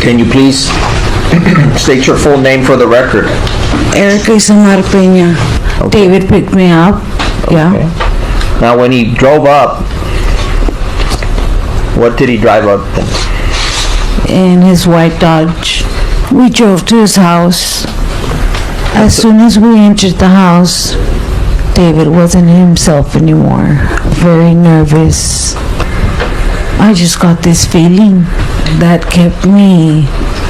Can you please state your full name for the record? Erica Isamar Peña. Okay. David picked me up. Yeah. Okay. Now, when he drove up, what did he drive up then? In his white Dodge. We drove to his house. As soon as we entered the house, David wasn't himself anymore. Very nervous. I just got this feeling that kept me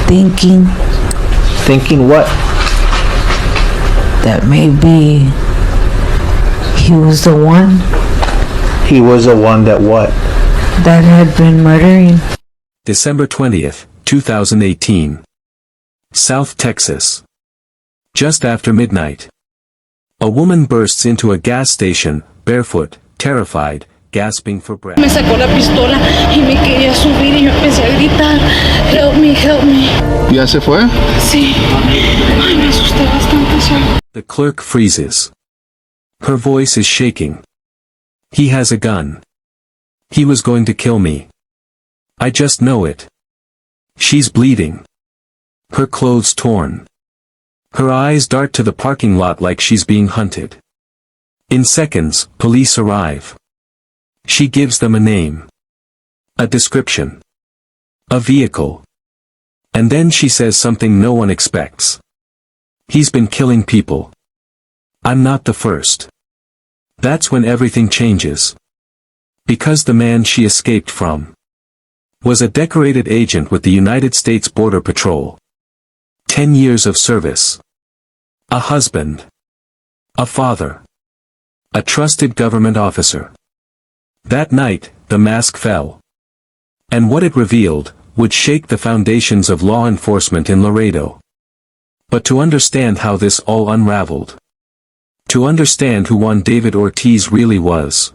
thinking Thinking what? that maybe he was the one He was the one that what? that had been murdering. December 20th, 2018. South Texas. Just after midnight. A woman bursts into a gas station, barefoot, terrified, gasping for breath. Me sacó la pistola y me quería subir y yo empecé a gritar, help me, help me. ¿Ya se fue? Sí. Ay, me asusté bastante, sir. The clerk freezes. Her voice is shaking. He has a gun. He was going to kill me. I just know it. She's bleeding. Her clothes torn. Her eyes dart to the parking lot like she's being hunted. In seconds, police arrive. She gives them a name. A description. A vehicle. And then she says something no one expects. He's been killing people. I'm not the first. That's when everything changes. Because the man she escaped from was a decorated agent with the United States Border Patrol. 10 years of service. A husband. A father. A trusted government officer. That night, the mask fell. And what it revealed would shake the foundations of law enforcement in Laredo. But to understand how this all unraveled, to understand who Juan David Ortiz really was,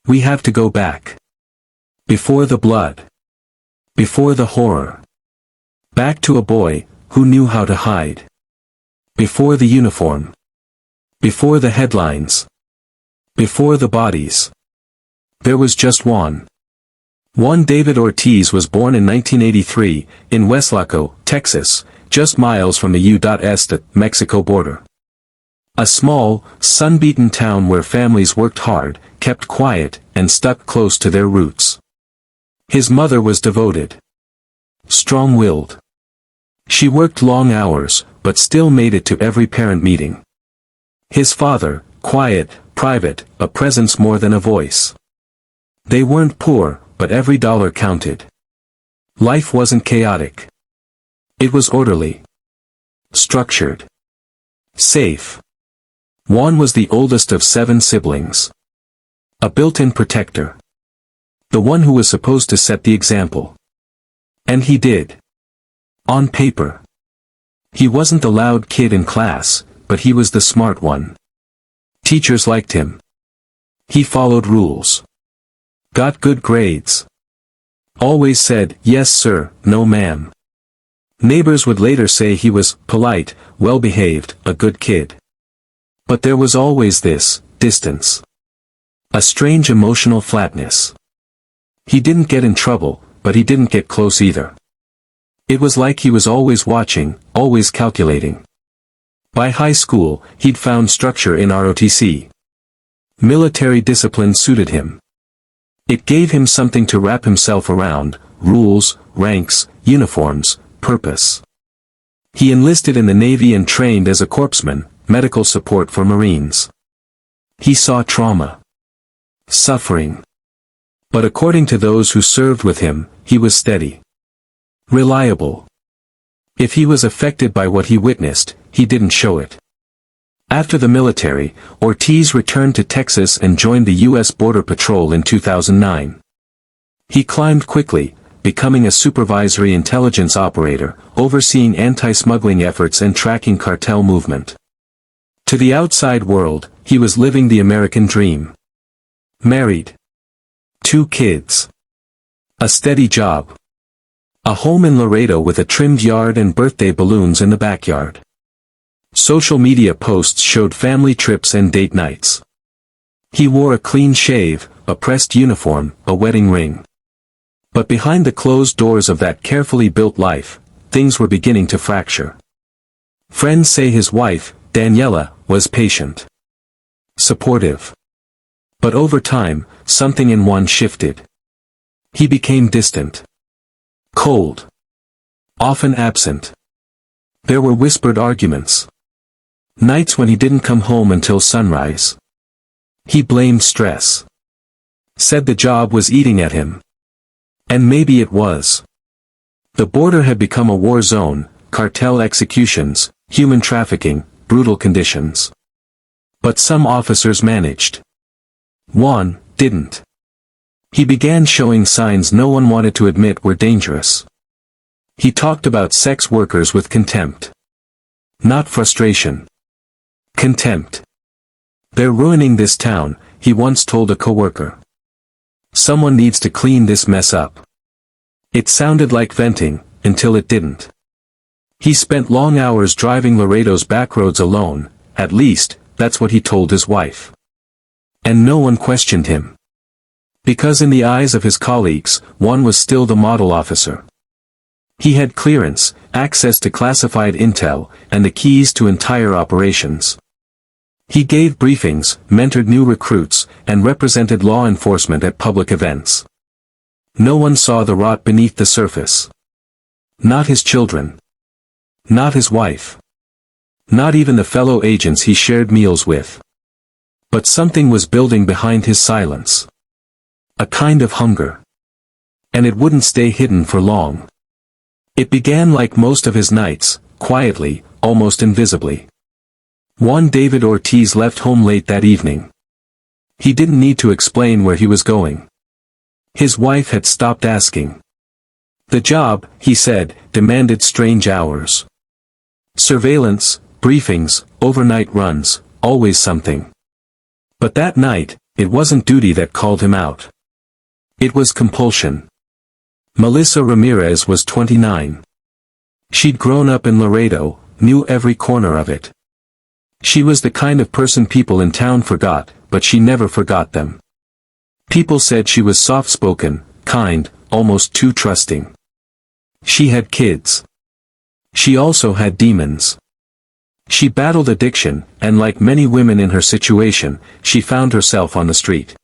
we have to go back. Before the blood. Before the horror. Back to a boy who knew how to hide. Before the uniform. Before the headlines. Before the bodies. There was just Juan. Juan David Ortiz was born in 1983, in Weslaco, Texas, just miles from the U.S. Mexico border. A small, sun-beaten town where families worked hard, kept quiet, and stuck close to their roots. His mother was devoted. Strong-willed. She worked long hours, but still made it to every parent meeting. His father, quiet, private, a presence more than a voice. They weren't poor, but every dollar counted. Life wasn't chaotic. It was orderly. Structured. Safe. Juan was the oldest of 7 siblings. A built-in protector. The one who was supposed to set the example. And he did. On paper. He wasn't the loud kid in class, but he was the smart one. Teachers liked him. He followed rules. Got good grades. Always said, yes sir, no ma'am. Neighbors would later say he was polite, well-behaved, a good kid. But there was always this distance. A strange emotional flatness. He didn't get in trouble, but he didn't get close either. It was like he was always watching, always calculating. By high school, he'd found structure in ROTC. Military discipline suited him. It gave him something to wrap himself around, rules, ranks, uniforms, purpose. He enlisted in the Navy and trained as a corpsman, medical support for Marines. He saw trauma. Suffering. But according to those who served with him, he was steady. Reliable. If he was affected by what he witnessed, he didn't show it. After the military, Ortiz returned to Texas and joined the U.S. Border Patrol in 2009. He climbed quickly, becoming a supervisory intelligence operator, overseeing anti-smuggling efforts and tracking cartel movement. To the outside world, he was living the American dream. Married. 2 kids. A steady job. A home in Laredo with a trimmed yard and birthday balloons in the backyard. Social media posts showed family trips and date nights. He wore a clean shave, a pressed uniform, a wedding ring. But behind the closed doors of that carefully built life, things were beginning to fracture. Friends say his wife, Daniela, was patient, supportive. But over time, something in Juan shifted. He became distant, cold, often absent. There were whispered arguments. Nights when he didn't come home until sunrise. He blamed stress. Said the job was eating at him. And maybe it was. The border had become a war zone, cartel executions, human trafficking, brutal conditions. But some officers managed. Juan didn't. He began showing signs no one wanted to admit were dangerous. He talked about sex workers with contempt. Not frustration. Contempt. They're ruining this town, he once told a coworker. Someone needs to clean this mess up. It sounded like venting, until it didn't. He spent long hours driving Laredo's backroads alone, at least, that's what he told his wife. And no one questioned him. Because in the eyes of his colleagues, Juan was still the model officer. He had clearance, access to classified intel, and the keys to entire operations. He gave briefings, mentored new recruits, and represented law enforcement at public events. No one saw the rot beneath the surface. Not his children. Not his wife. Not even the fellow agents he shared meals with. But something was building behind his silence. A kind of hunger. And it wouldn't stay hidden for long. It began like most of his nights, quietly, almost invisibly. Juan David Ortiz left home late that evening. He didn't need to explain where he was going. His wife had stopped asking. The job, he said, demanded strange hours. Surveillance, briefings, overnight runs, always something. But that night, it wasn't duty that called him out. It was compulsion. Melissa Ramirez was 29. She'd grown up in Laredo, knew every corner of it. She was the kind of person people in town forgot, but she never forgot them. People said she was soft-spoken, kind, almost too trusting. She had kids. She also had demons. She battled addiction, and like many women in her situation, she found herself on the street.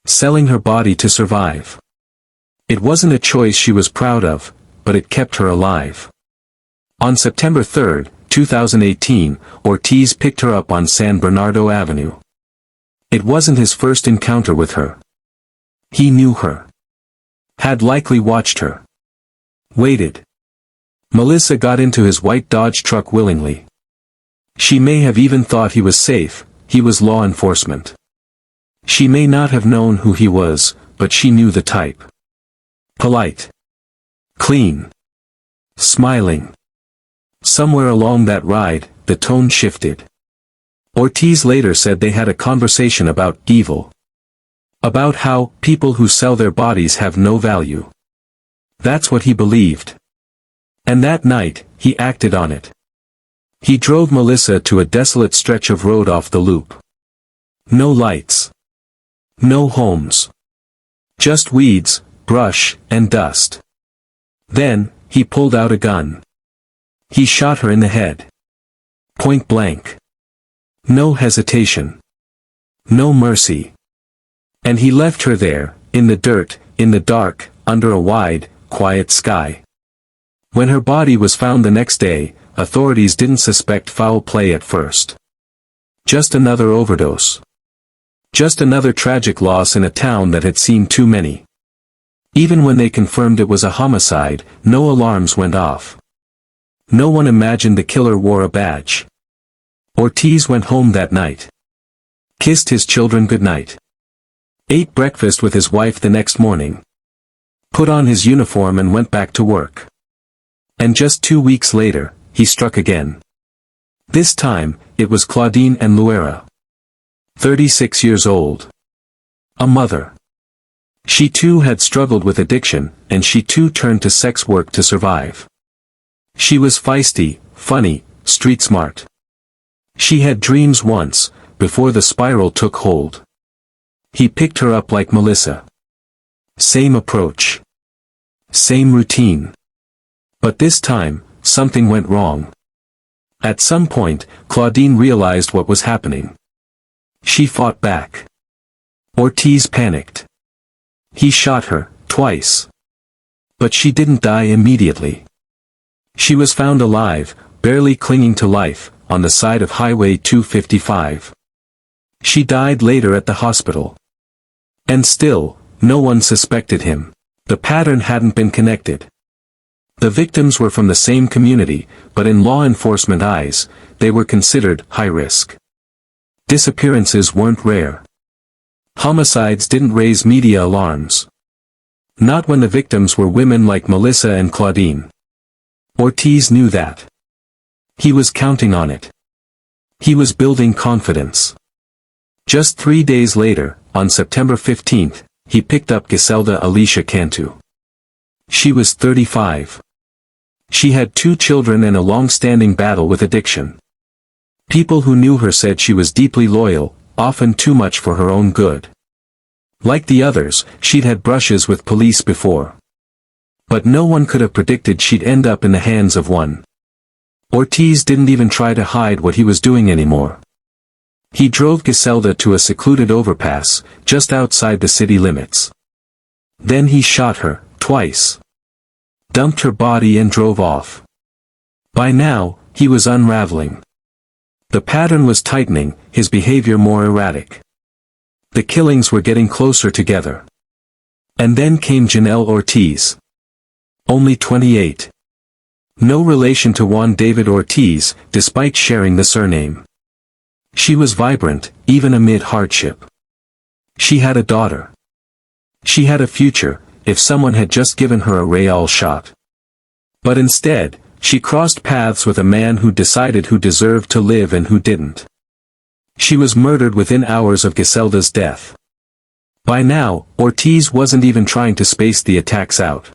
Selling her body to survive. It wasn't a choice she was proud of, but it kept her alive. On September 3, 2018, Ortiz picked her up on San Bernardo Avenue. It wasn't his first encounter with her. He knew her. Had likely watched her. Waited. Melissa got into his white Dodge truck willingly. She may have even thought he was safe, he was law enforcement. She may not have known who he was, but she knew the type. Polite. Clean. Smiling. Somewhere along that ride, the tone shifted. Ortiz later said they had a conversation about evil. About how people who sell their bodies have no value. That's what he believed. And that night, he acted on it. He drove Melissa to a desolate stretch of road off the loop. No lights. No homes. Just weeds, brush, and dust. Then, he pulled out a gun. He shot her in the head. Point blank. No hesitation. No mercy. And he left her there, in the dirt, in the dark, under a wide, quiet sky. When her body was found the next day, authorities didn't suspect foul play at first. Just another overdose. Just another tragic loss in a town that had seen too many. Even when they confirmed it was a homicide, no alarms went off. No one imagined the killer wore a badge. Ortiz went home that night. Kissed his children goodnight. Ate breakfast with his wife the next morning. Put on his uniform and went back to work. And just 2 weeks later, he struck again. This time, it was Claudine and Luera. 36 years old. A mother. She too had struggled with addiction, and she too turned to sex work to survive. She was feisty, funny, street smart. She had dreams once, before the spiral took hold. He picked her up like Melissa. Same approach. Same routine. But this time, something went wrong. At some point, Claudine realized what was happening. She fought back. Ortiz panicked. He shot her, twice. But she didn't die immediately. She was found alive, barely clinging to life, on the side of Highway 255. She died later at the hospital. And still, no one suspected him. The pattern hadn't been connected. The victims were from the same community, but in law enforcement eyes, they were considered high risk. Disappearances weren't rare. Homicides didn't raise media alarms. Not when the victims were women like Melissa and Claudine. Ortiz knew that. He was counting on it. He was building confidence. Just 3 days later, on September 15th, he picked up Giselda Alicia Cantu. She was 35. She had 2 children and a long-standing battle with addiction. People who knew her said she was deeply loyal, often too much for her own good. Like the others, she'd had brushes with police before. But no one could have predicted she'd end up in the hands of one. Ortiz didn't even try to hide what he was doing anymore. He drove Giselda to a secluded overpass, just outside the city limits. Then he shot her, twice. Dumped her body and drove off. By now, he was unraveling. The pattern was tightening, his behavior more erratic. The killings were getting closer together. And then came Janelle Ortiz. Only 28. No relation to Juan David Ortiz, despite sharing the surname. She was vibrant, even amid hardship. She had a daughter. She had a future, if someone had just given her a betrayal shot. But instead, she crossed paths with a man who decided who deserved to live and who didn't. She was murdered within hours of Giselda's death. By now, Ortiz wasn't even trying to space the attacks out.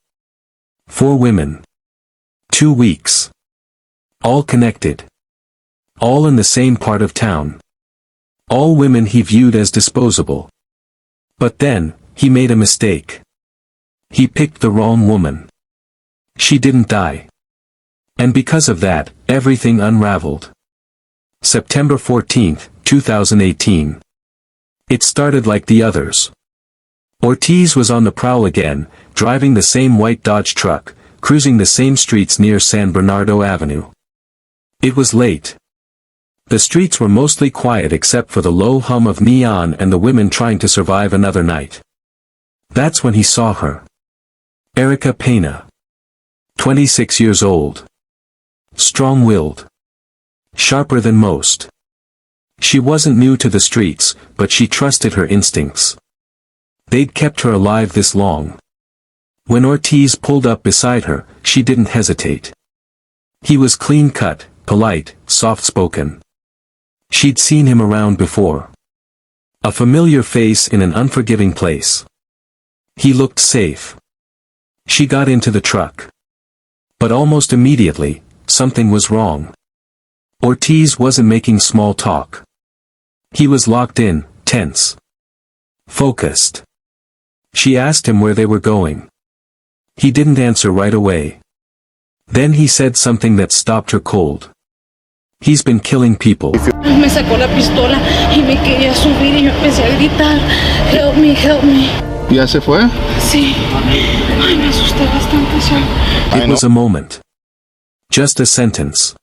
4 women. 2 weeks. All connected. All in the same part of town. All women he viewed as disposable. But then, he made a mistake. He picked the wrong woman. She didn't die. And because of that, everything unraveled. September 14, 2018. It started like the others. Ortiz was on the prowl again, driving the same white Dodge truck, cruising the same streets near San Bernardo Avenue. It was late. The streets were mostly quiet except for the low hum of neon and the women trying to survive another night. That's when he saw her. Erica Pena. 26 years old. Strong-willed. Sharper than most. She wasn't new to the streets, but she trusted her instincts. They'd kept her alive this long. When Ortiz pulled up beside her, she didn't hesitate. He was clean-cut, polite, soft-spoken. She'd seen him around before. A familiar face in an unforgiving place. He looked safe. She got into the truck. But almost immediately, something was wrong. Ortiz wasn't making small talk. He was locked in, tense. Focused. She asked him where they were going. He didn't answer right away. Then he said something that stopped her cold. He's been killing people. Me sacó la pistola y me quería subir y yo empecé a gritar, help me, help me. ¿Ya se fue? Sí. Ay, me asusté bastante, sir. It was a moment. Just a sentence.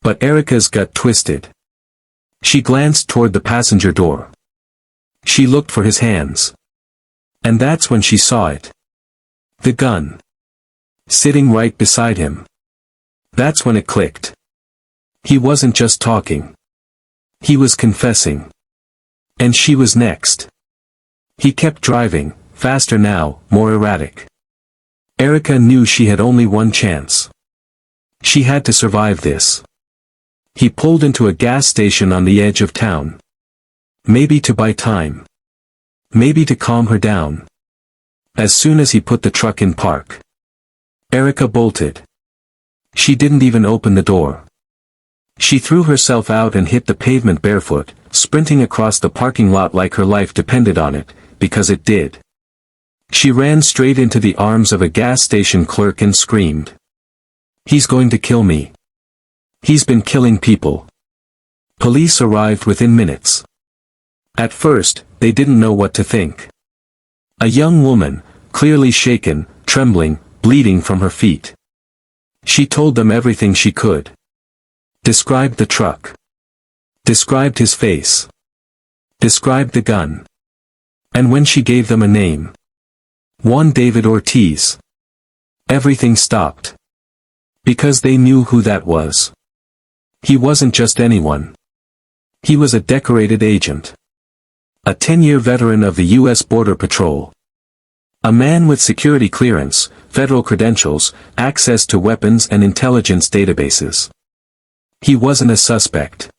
But Erica's gut twisted. She glanced toward the passenger door. She looked for his hands. And that's when she saw it. The gun. Sitting right beside him. That's when it clicked. He wasn't just talking. He was confessing. And she was next. He kept driving, faster now, more erratic. Erica knew she had only one chance. She had to survive this. He pulled into a gas station on the edge of town. Maybe to buy time. Maybe to calm her down. As soon as he put the truck in park, Erica bolted. She didn't even open the door. She threw herself out and hit the pavement barefoot, sprinting across the parking lot like her life depended on it, because it did. She ran straight into the arms of a gas station clerk and screamed. "He's going to kill me. He's been killing people." Police arrived within minutes. At first, they didn't know what to think. A young woman, clearly shaken, trembling, bleeding from her feet. She told them everything she could. Described the truck. Described his face. Described the gun. And when she gave them a name, Juan David Ortiz, everything stopped. Because they knew who that was. He wasn't just anyone. He was a decorated agent. A 10-year veteran of the U.S. Border Patrol. A man with security clearance, federal credentials, access to weapons and intelligence databases. He wasn't a suspect.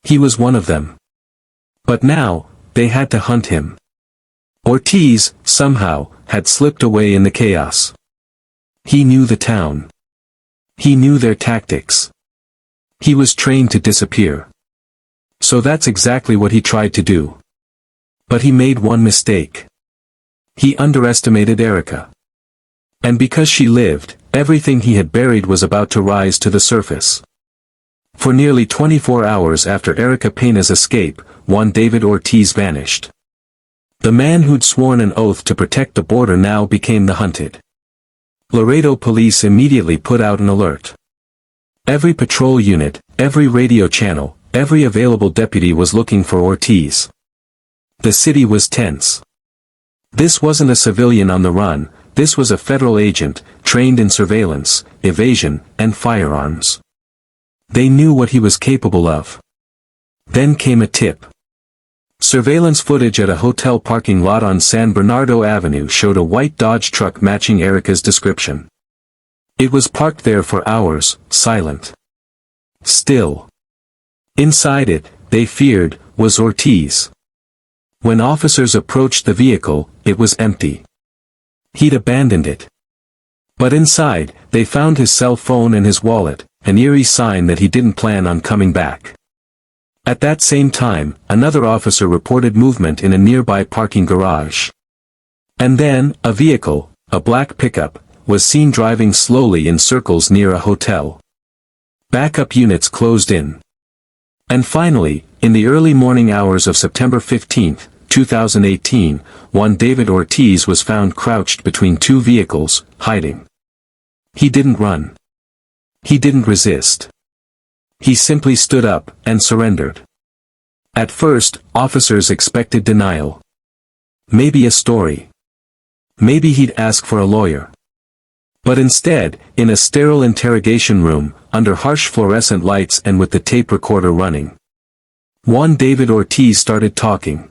He was one of them. But now, they had to hunt him. Ortiz, somehow, had slipped away in the chaos. He knew the town. He knew their tactics. He was trained to disappear. So that's exactly what he tried to do. But he made one mistake. He underestimated Erica. And because she lived, everything he had buried was about to rise to the surface. For nearly 24 hours after Erica Pena's escape, Juan David Ortiz vanished. The man who'd sworn an oath to protect the border now became the hunted. Laredo police immediately put out an alert. Every patrol unit, every radio channel, every available deputy was looking for Ortiz. The city was tense. This wasn't a civilian on the run, this was a federal agent, trained in surveillance, evasion, and firearms. They knew what he was capable of. Then came a tip. Surveillance footage at a hotel parking lot on San Bernardo Avenue showed a white Dodge truck matching Erica's description. It was parked there for hours, silent. Still. Inside it, they feared, was Ortiz. When officers approached the vehicle, it was empty. He'd abandoned it. But inside, they found his cell phone and his wallet, an eerie sign that he didn't plan on coming back. At that same time, another officer reported movement in a nearby parking garage. And then, a vehicle, a black pickup, was seen driving slowly in circles near a hotel. Backup units closed in. And finally, in the early morning hours of September 15, 2018, Juan David Ortiz was found crouched between two vehicles, hiding. He didn't run. He didn't resist. He simply stood up and surrendered. At first, officers expected denial. Maybe a story. Maybe he'd ask for a lawyer. But instead, in a sterile interrogation room, under harsh fluorescent lights and with the tape recorder running, Juan David Ortiz started talking.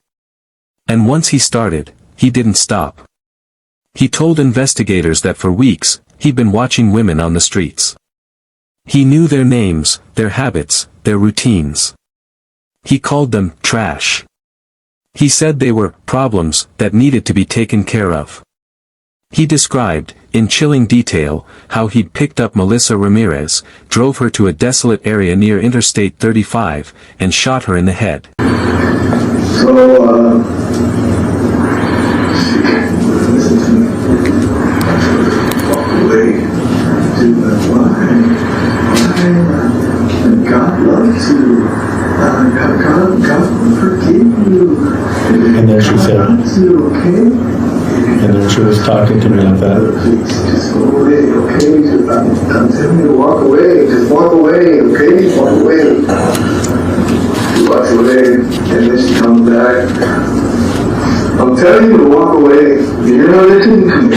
And once he started, he didn't stop. He told investigators that for weeks, he'd been watching women on the streets. He knew their names, their habits, their routines. He called them trash. He said they were problems that needed to be taken care of. He described, in chilling detail, how he'd picked up Melissa Ramirez, drove her to a desolate area near Interstate 35, and shot her in the head. God loves you. God forgive you. And then she said, and then she was talking to me like that. Please, just go away, okay? I'm telling you to walk away. Just walk away, okay? Walk away. She walks away, and then she comes back. I'm telling you to walk away. You're not listening to me.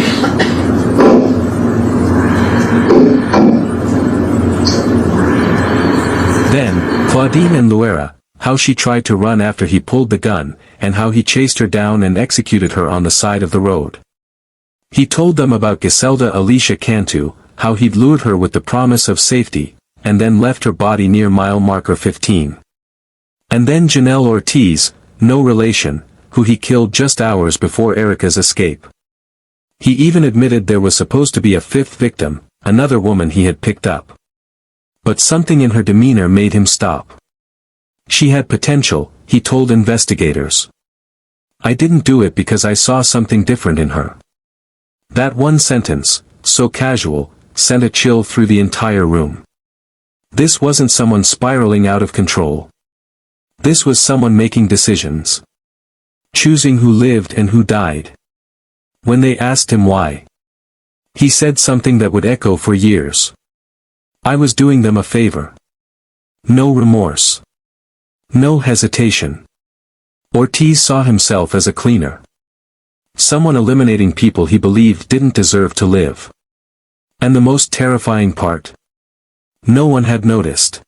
Then, Claudine and Luera, how she tried to run after he pulled the gun, and how he chased her down and executed her on the side of the road. He told them about Giselda Alicia Cantu, how he'd lured her with the promise of safety, and then left her body near mile marker 15. And then Janelle Ortiz, no relation, who he killed just hours before Erica's escape. He even admitted there was supposed to be a fifth victim, another woman he had picked up. But something in her demeanor made him stop. She had potential, he told investigators. I didn't do it because I saw something different in her. That one sentence, so casual, sent a chill through the entire room. This wasn't someone spiraling out of control. This was someone making decisions. Choosing who lived and who died. When they asked him why, he said something that would echo for years. I was doing them a favor. No remorse. No hesitation. Ortiz saw himself as a cleaner. Someone eliminating people he believed didn't deserve to live. And the most terrifying part? No one had noticed.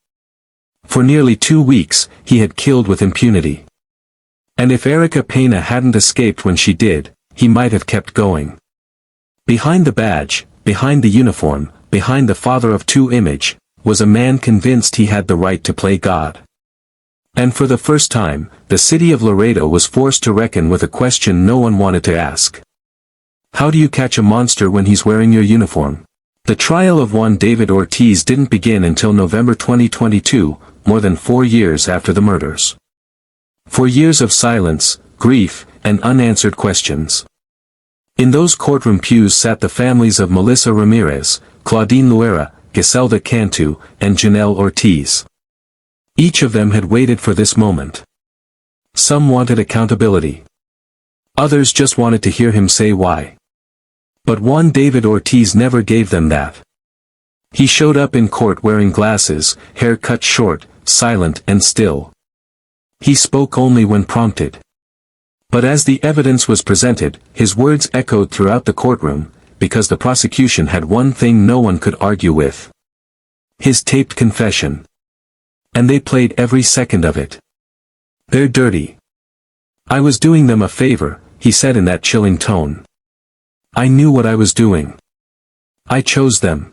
For nearly 2 weeks, he had killed with impunity. And if Erica Pena hadn't escaped when she did, he might have kept going. Behind the badge, behind the uniform, behind the father of two image, was a man convinced he had the right to play God. And for the first time, the city of Laredo was forced to reckon with a question no one wanted to ask. How do you catch a monster when he's wearing your uniform? The trial of Juan David Ortiz didn't begin until November 2022, more than 4 years after the murders. 4 years of silence, grief, and unanswered questions. In those courtroom pews sat the families of Melissa Ramirez, Claudine Luera, Giselda Cantu, and Janelle Ortiz. Each of them had waited for this moment. Some wanted accountability. Others just wanted to hear him say why. But Juan David Ortiz never gave them that. He showed up in court wearing glasses, hair cut short, silent and still. He spoke only when prompted. But as the evidence was presented, his words echoed throughout the courtroom, because the prosecution had one thing no one could argue with. His taped confession. And they played every second of it. They're dirty. I was doing them a favor, he said in that chilling tone. I knew what I was doing. I chose them.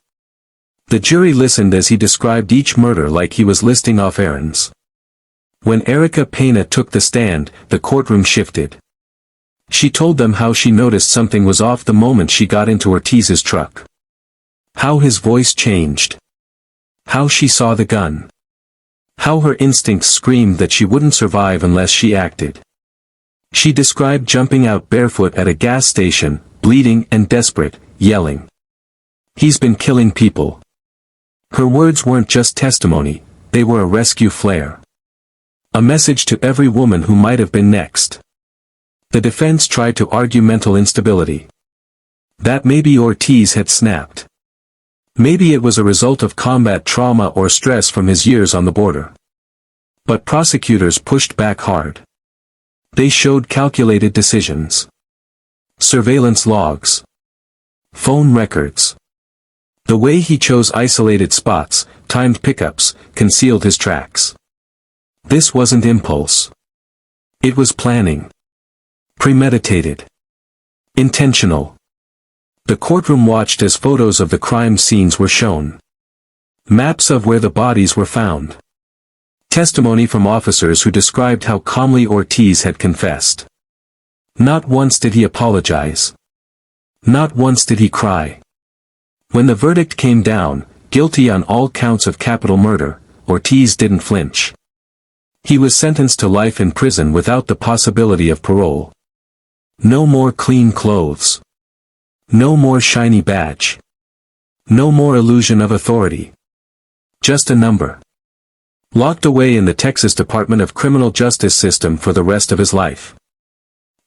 The jury listened as he described each murder like he was listing off errands. When Erica Pena took the stand, the courtroom shifted. She told them how she noticed something was off the moment she got into Ortiz's truck. How his voice changed. How she saw the gun. How her instincts screamed that she wouldn't survive unless she acted. She described jumping out barefoot at a gas station, bleeding and desperate, yelling. He's been killing people. Her words weren't just testimony, they were a rescue flare. A message to every woman who might have been next. The defense tried to argue mental instability. That maybe Ortiz had snapped. Maybe it was a result of combat trauma or stress from his years on the border. But prosecutors pushed back hard. They showed calculated decisions. Surveillance logs. Phone records. The way he chose isolated spots, timed pickups, concealed his tracks. This wasn't impulse. It was planning. Premeditated. Intentional. The courtroom watched as photos of the crime scenes were shown. Maps of where the bodies were found. Testimony from officers who described how calmly Ortiz had confessed. Not once did he apologize. Not once did he cry. When the verdict came down, guilty on all counts of capital murder, Ortiz didn't flinch. He was sentenced to life in prison without the possibility of parole. No more clean clothes. No more shiny badge. No more illusion of authority. Just a number. Locked away in the Texas Department of Criminal Justice system for the rest of his life.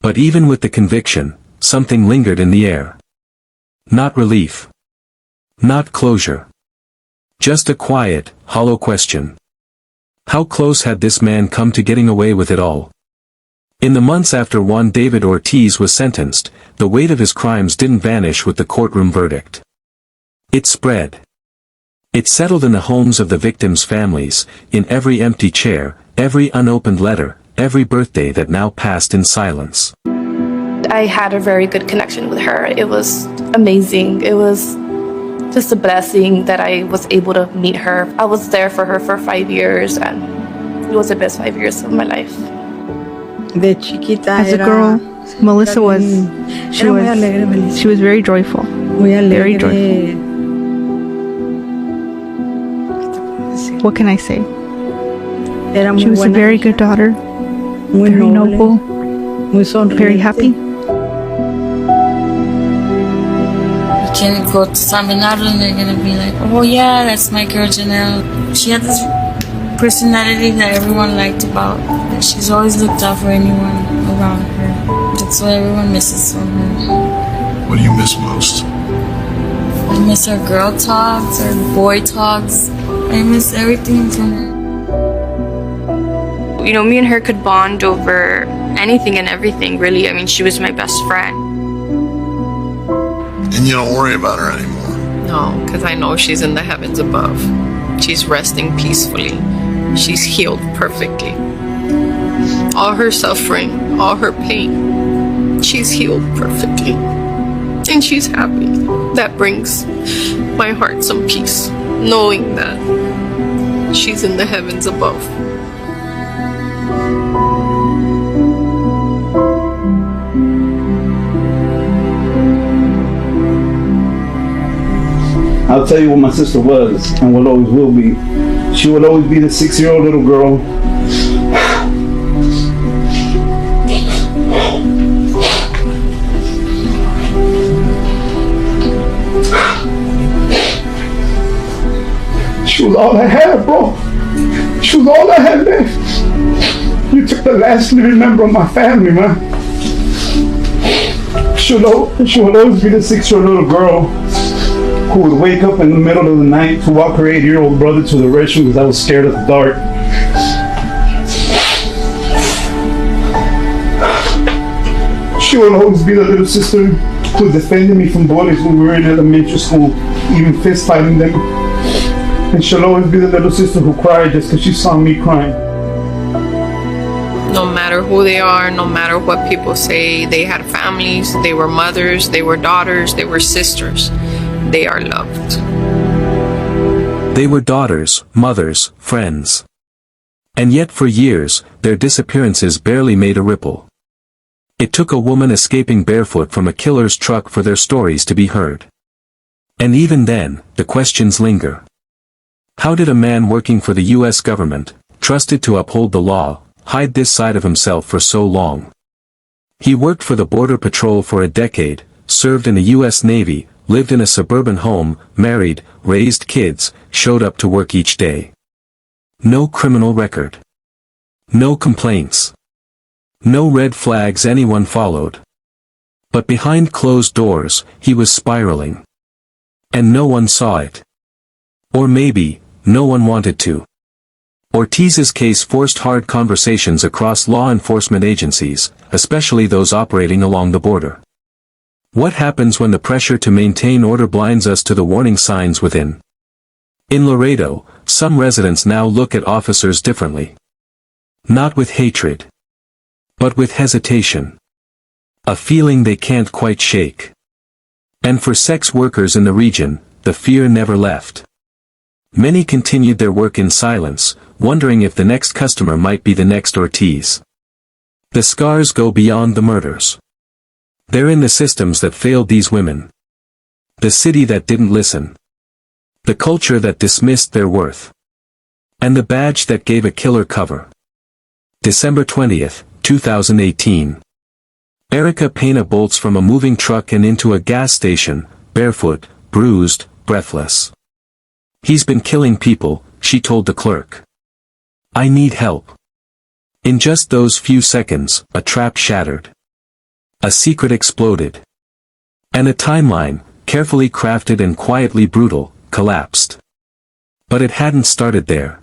But even with the conviction, something lingered in the air. Not relief. Not closure. Just a quiet, hollow question. How close had this man come to getting away with it all? In the months after Juan David Ortiz was sentenced, the weight of his crimes didn't vanish with the courtroom verdict. It spread. It settled in the homes of the victims' families, in every empty chair, every unopened letter, every birthday that now passed in silence. I had a very good connection with her. It was amazing. It was just a blessing that I was able to meet her. I was there for her for 5 years, and it was the best 5 years of my life. De chiquita As a girl, Melissa was very joyful, very joyful. What can I say? She was a very good daughter, very noble, Muy Very sonriente. happy. You can go to San Bernardo and they're gonna be like, oh yeah, that's my girl Janelle. She had this personality that everyone liked about her. She's always looked out for anyone around her. That's what everyone misses from her. What do you miss most? I miss our girl talks, our boy talks. I miss everything from her. You know, me and her could bond over anything and everything, really. I mean, she was my best friend. And you don't worry about her anymore. No, because I know she's in the heavens above. She's resting peacefully. She's healed perfectly. All her suffering, all her pain, she's healed perfectly. And she's happy. That brings my heart some peace, knowing that she's in the heavens above. I'll tell you what my sister was and what always will be. She would always be the 6-year-old little girl. She was all I had, bro. She was all I had left. You took the last living member of my family, man. She would always be the 6-year-old little girl who would wake up in the middle of the night to walk her 8-year-old brother to the restroom because I was scared of the dark. She would always be the little sister who defended me from bullies when we were in elementary school, even fist fighting them. And she'll always be the little sister who cried just because she saw me crying. No matter who they are, no matter what people say, they had families, they were mothers, they were daughters, they were sisters. They are loved. They were daughters, mothers, friends. And yet for years, their disappearances barely made a ripple. It took a woman escaping barefoot from a killer's truck for their stories to be heard. And even then, the questions linger. How did a man working for the U.S. government, trusted to uphold the law, hide this side of himself for so long? He worked for the Border Patrol for a decade, served in the U.S. Navy, lived in a suburban home, married, raised kids, showed up to work each day. No criminal record. No complaints. No red flags anyone followed. But behind closed doors, he was spiraling. And no one saw it. Or maybe, no one wanted to. Ortiz's case forced hard conversations across law enforcement agencies, especially those operating along the border. What happens when the pressure to maintain order blinds us to the warning signs within? In Laredo, some residents now look at officers differently. Not with hatred, but with hesitation. A feeling they can't quite shake. And for sex workers in the region, the fear never left. Many continued their work in silence, wondering if the next customer might be the next Ortiz. The scars go beyond the murders. They're in the systems that failed these women. The city that didn't listen. The culture that dismissed their worth. And the badge that gave a killer cover. December 20th, 2018. Erica Pena bolts from a moving truck and into a gas station, barefoot, bruised, breathless. He's been killing people, she told the clerk. I need help. In just those few seconds, a trap shattered. A secret exploded. And a timeline, carefully crafted and quietly brutal, collapsed. But it hadn't started there.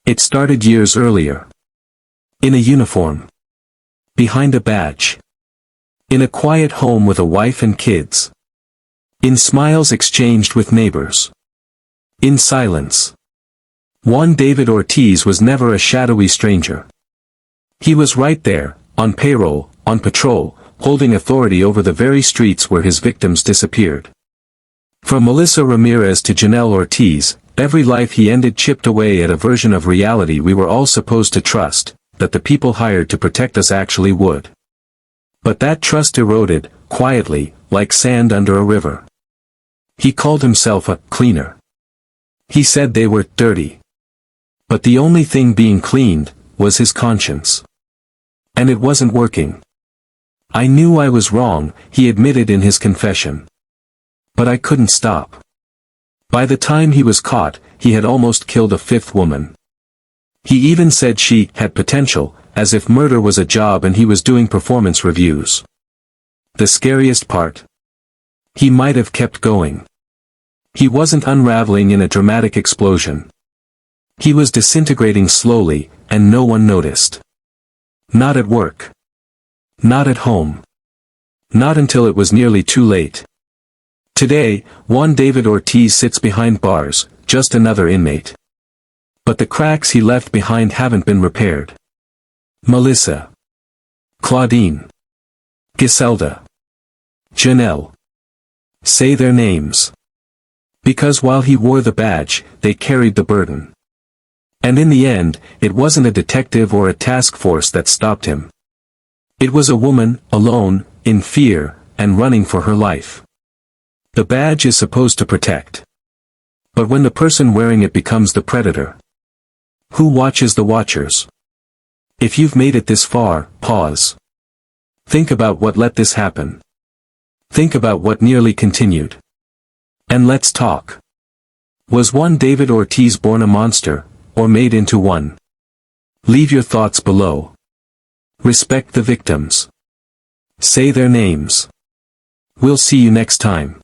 It started years earlier. In a uniform. Behind a badge. In a quiet home with a wife and kids. In smiles exchanged with neighbors. In silence. Juan David Ortiz was never a shadowy stranger. He was right there, on payroll, on patrol, holding authority over the very streets where his victims disappeared. From Melissa Ramirez to Janelle Ortiz, every life he ended chipped away at a version of reality we were all supposed to trust, that the people hired to protect us actually would. But that trust eroded, quietly, like sand under a river. He called himself a cleaner. He said they were dirty. But the only thing being cleaned was his conscience. And it wasn't working. I knew I was wrong, he admitted in his confession. But I couldn't stop. By the time he was caught, he had almost killed a fifth woman. He even said she had potential, as if murder was a job and he was doing performance reviews. The scariest part? He might have kept going. He wasn't unraveling in a dramatic explosion. He was disintegrating slowly, and no one noticed. Not at work. Not at home. Not until it was nearly too late. Today, Juan David Ortiz sits behind bars, just another inmate. But the cracks he left behind haven't been repaired. Melissa. Claudine. Giselda. Janelle. Say their names. Because while he wore the badge, they carried the burden. And in the end, it wasn't a detective or a task force that stopped him. It was a woman, alone, in fear, and running for her life. The badge is supposed to protect. But when the person wearing it becomes the predator, who watches the watchers? If you've made it this far, pause. Think about what let this happen. Think about what nearly continued. And let's talk. Was Juan David Ortiz born a monster, or made into one? Leave your thoughts below. Respect the victims. Say their names. We'll see you next time.